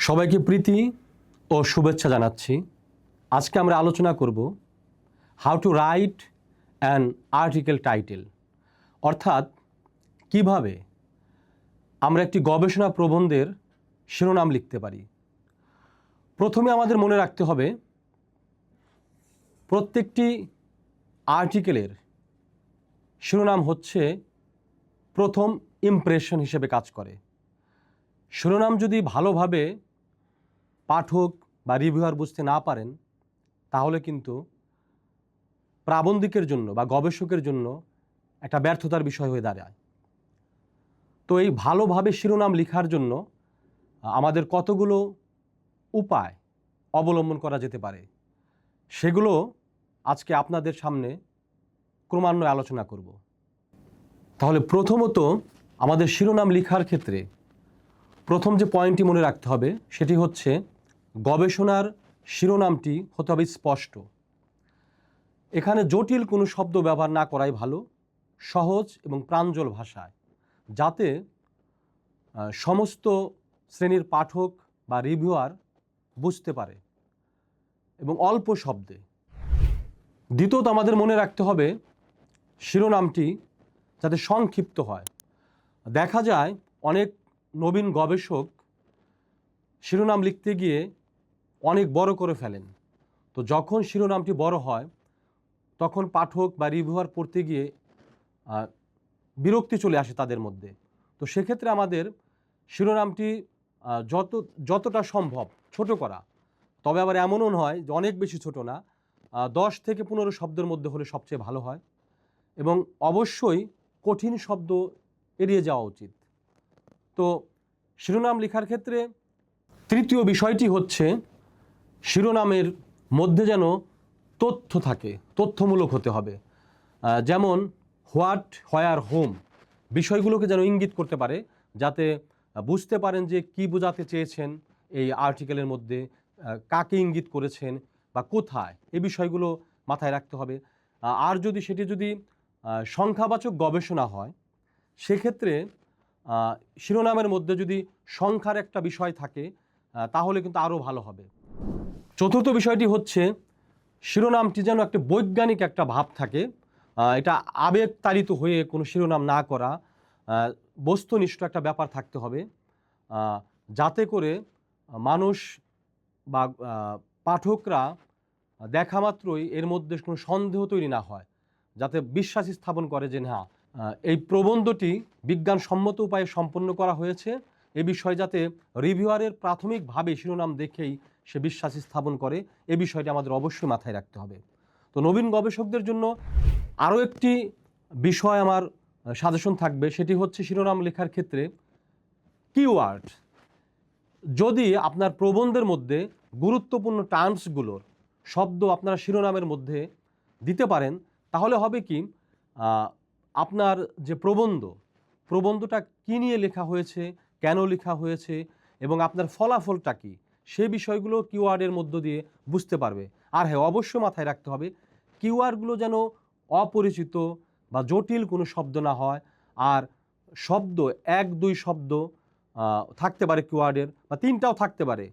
সবাইকে প্রীতি ও শুভেচ্ছা জানাচ্ছি। আজকে আমরা আলোচনা করব how to write an article title, অর্থাৎ কিভাবে আমরা একটি গবেষণা প্রবন্ধের শিরোনাম লিখতে পারি। প্রথমে আমাদের মনে রাখতে হবে প্রত্যেকটি আর্টিকেলের শিরোনাম হচ্ছে প্রথম ইমপ্রেশন হিসেবে কাজ করে। শিরোনাম যদি ভালোভাবে পাঠক বা রিভিউয়ার বুঝতে না পারেন তাহলে কিন্তু প্রাবন্ধিকের জন্য বা গবেষকের জন্য একটা ব্যর্থতার বিষয় হয়ে দাঁড়ায়। তো এই ভালোভাবে শিরোনাম লেখার জন্য আমাদের কতগুলো উপায় অবলম্বন করা যেতে পারে, সেগুলো আজকে আপনাদের সামনে ক্রমান্বয়ে আলোচনা করব। তাহলে প্রথমত আমাদের শিরোনাম লেখার ক্ষেত্রে প্রথম যে পয়েন্টটি মনে রাখতে হবে সেটি হচ্ছে গবেষণার শিরোনামটি হতে হবে স্পষ্ট। এখানে জটিল কোনো শব্দ ব্যবহার না করাই ভালো, সহজ এবং প্রাঞ্জল ভাষায়, যাতে সমস্ত শ্রেণীর পাঠক বা রিভিউয়ার বুঝতে পারে এবং অল্প শব্দে। দ্বিতীয়ত আমাদের মনে রাখতে হবে শিরোনামটি যাতে সংক্ষিপ্ত হয়। দেখা যায় অনেক নবীন গবেষক শিরোনাম লিখতে গিয়ে অনেক বড় করে ফেলেন। তো যখন শিরোনামটি বড় হয় তখন পাঠক বা রিভিউয়ার পড়তে গিয়ে বিরক্তি চলে আসে তাদের মধ্যে। তো সেক্ষেত্রে আমাদের শিরোনামটি যতটা সম্ভব ছোট করা, তবে আবার এমনও নয় যে অনেক বেশি ছোট না, 10 থেকে 15 শব্দের মধ্যে হলে সবচেয়ে ভালো হয় এবং অবশ্যই কঠিন শব্দ এড়িয়ে যাওয়া উচিত। তো শিরোনাম লেখার ক্ষেত্রে তৃতীয় বিষয়টি হচ্ছে শিরোনামের মধ্যে যেন তথ্য থাকে, তথ্যমূলক হতে হবে। যেমন হোয়াট, হোয়ার, হোম বিষয়গুলোকে যেন ইঙ্গিত করতে পারে, যাতে বুঝতে পারেন যে কি বোঝাতে চেয়েছেন এই আর্টিকেলের মধ্যে, কাকে ইঙ্গিত করেছেন বা কোথায়, এই বিষয়গুলো মাথায় রাখতে হবে। আর সেটি যদি সংখ্যাবাচক গবেষণা হয় সেক্ষেত্রে শিরোনামের মধ্যে যদি সংখ্যার একটা বিষয় থাকে তাহলে কিন্তু আরও ভালো হবে। চতুর্থ বিষয়টি হচ্ছে শিরোনামটি যেন একটা বৈজ্ঞানিক একটা ভাব থাকে, এটা আবেগতাড়িত হয়ে কোনো শিরোনাম না করা, বস্তুনিষ্ঠ একটা ব্যাপার থাকতে হবে, যাতে করে মানুষ বা পাঠকরা দেখা মাত্রই এর মধ্যে কোনো সন্দেহ তৈরি না হয়, যাতে বিশ্বাস স্থাপন করে যে না, এই প্রবন্ধটি বিজ্ঞানসম্মত উপায়ে সম্পন্ন করা হয়েছে, এ বিষয়ে যাতে রিভিউয়ারের প্রাথমিকভাবে শিরোনাম দেখেই সে বিশ্বাস স্থাপন করে, এ বিষয়টি আমাদের অবশ্যই মাথায় রাখতে হবে। তো নবীন গবেষকদের জন্য আরও একটি বিষয় আমার সাজেশন থাকবে, সেটি হচ্ছে শিরোনাম লেখার ক্ষেত্রে কিওয়ার্ড। যদি আপনার প্রবন্ধের মধ্যে গুরুত্বপূর্ণ টার্মসগুলোর শব্দ আপনারা শিরোনামের মধ্যে দিতে পারেন তাহলে হবে কি, আপনার যে প্রবন্ধটা কী নিয়ে লেখা হয়েছে, কেন লেখা হয়েছে এবং আপনার ফলাফলটা কী, সে বিষয়গুলো কিওয়ার্ডের মধ্য দিয়ে বুঝতে পারবে। আর হ্যাঁ, অবশ্যই মাথায় রাখতে হবে কিওয়ার্ডগুলো যেন অপরিচিত বা জটিল কোনো শব্দ না হয়, আর শব্দ 1-2 শব্দ থাকতে পারে কিওয়ার্ডের, বা 3টাও থাকতে পারে,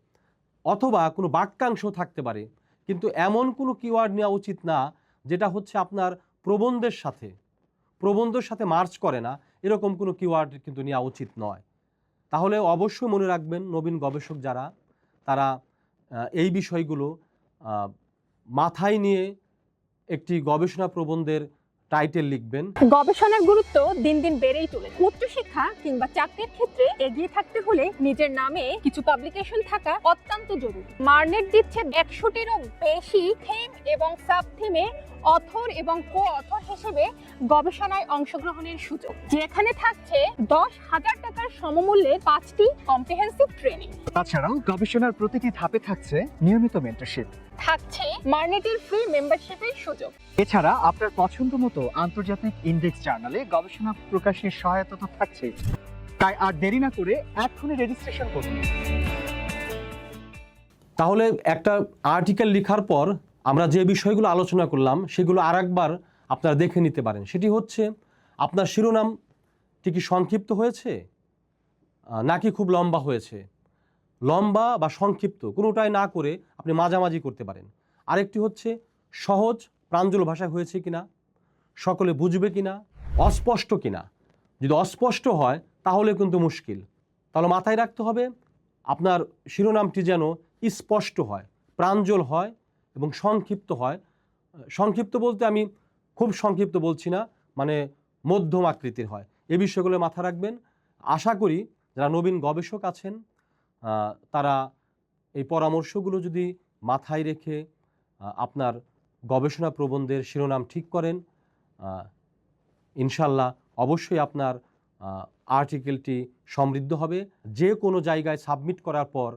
অথবা কোনো বাক্যাংশ থাকতে পারে, কিন্তু এমন কোনো কিওয়ার্ড নেওয়া উচিত না যেটা হচ্ছে আপনার প্রবন্ধের সাথে মার্চ করে না, এরকম কোনো কিওয়ার্ড কিন্তু নেওয়া উচিত নয়। তাহলে অবশ্যই মনে রাখবেন নবীন গবেষক যারা, তারা এই বিষয়গুলো মাথায় নিয়ে একটি গবেষণা প্রবন্ধের টাইটেল লিখবেন। গবেষণার গুরুত্ব দিন দিন বেড়েই চলেছে। উচ্চশিক্ষা কিংবা চাকরির ক্ষেত্রে এগিয়ে থাকতে হলে নিজের নামে কিছু পাবলিকেশন থাকা অত্যন্ত জরুরি। মার্নেট দিচ্ছে 100টিরও বেশি থিম এবং সাব থিমে অথর এবং কো অথর হিসেবে গবেষণায় অংশগ্রহণের সুযোগ, যেখানে থাকছে 10,000 টাকার সমমূল্যের 5টি কম্প্রিহেন্সিভ ট্রেনিং। তাছাড়াও গবেষণার প্রতিটি ধাপে থাকছে নিয়মিত মেন্টরশিপ, থাকছে মার্নেটের ফ্রি মেম্বারশিপের সুযোগ। এছাড়া আপনার পছন্দ মতো আন্তর্জাতিক ইন্ডেক্স জার্নালে গবেষণা প্রকাশের সহায়তা তো থাকছে। তাই আর দেরি না করে এখনই রেজিস্ট্রেশন করুন। তাহলে একটা আর্টিকেল লেখার পর আমরা যে বিষয়গুলো আলোচনা করলাম সেগুলো আরেকবার আপনারা দেখে নিতে পারেন। সেটি হচ্ছে আপনার শিরোনামটি কি সংক্ষিপ্ত হয়েছে নাকি খুব লম্বা হয়েছে, লম্বা বা সংক্ষিপ্ত কোনোটাই না করে আপনি মাঝামাঝি করতে পারেন। আরেকটি হচ্ছে সহজ প্রাঞ্জল ভাষায় হয়েছে কিনা, সকলে বুঝবে কিনা, অস্পষ্ট কিনা। যদি অস্পষ্ট হয় তাহলে কিন্তু মুশকিল। তাহলে মাথায় রাখতে হবে আপনার শিরোনামটি যেন স্পষ্ট হয়, প্রাঞ্জল হয় এবং সংক্ষিপ্ত হয়। সংক্ষিপ্ত বলতে আমি খুব সংক্ষিপ্ত বলছি না, মানে মধ্যম আকৃতির হয়। এই বিষয়গুলো মাথা রাখবেন। আশা করি যারা নবীন গবেষক আছেন তারা এই পরামর্শগুলো যদি মাথায় রেখে আপনার গবেষণা প্রবন্ধের শিরোনাম ঠিক করেন, ইনশাল্লাহ অবশ্যই আপনার আর্টিকেলটি সমৃদ্ধ হবে। যে কোনো জায়গায় সাবমিট করার পর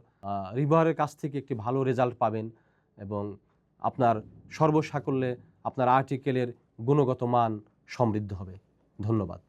রিভারের কাছ থেকে একটি ভালো রেজাল্ট পাবেন এবং আপনার সর্বসাকল্যে আপনার আর্টিকেলের গুণগত মান সমৃদ্ধ হবে। ধন্যবাদ।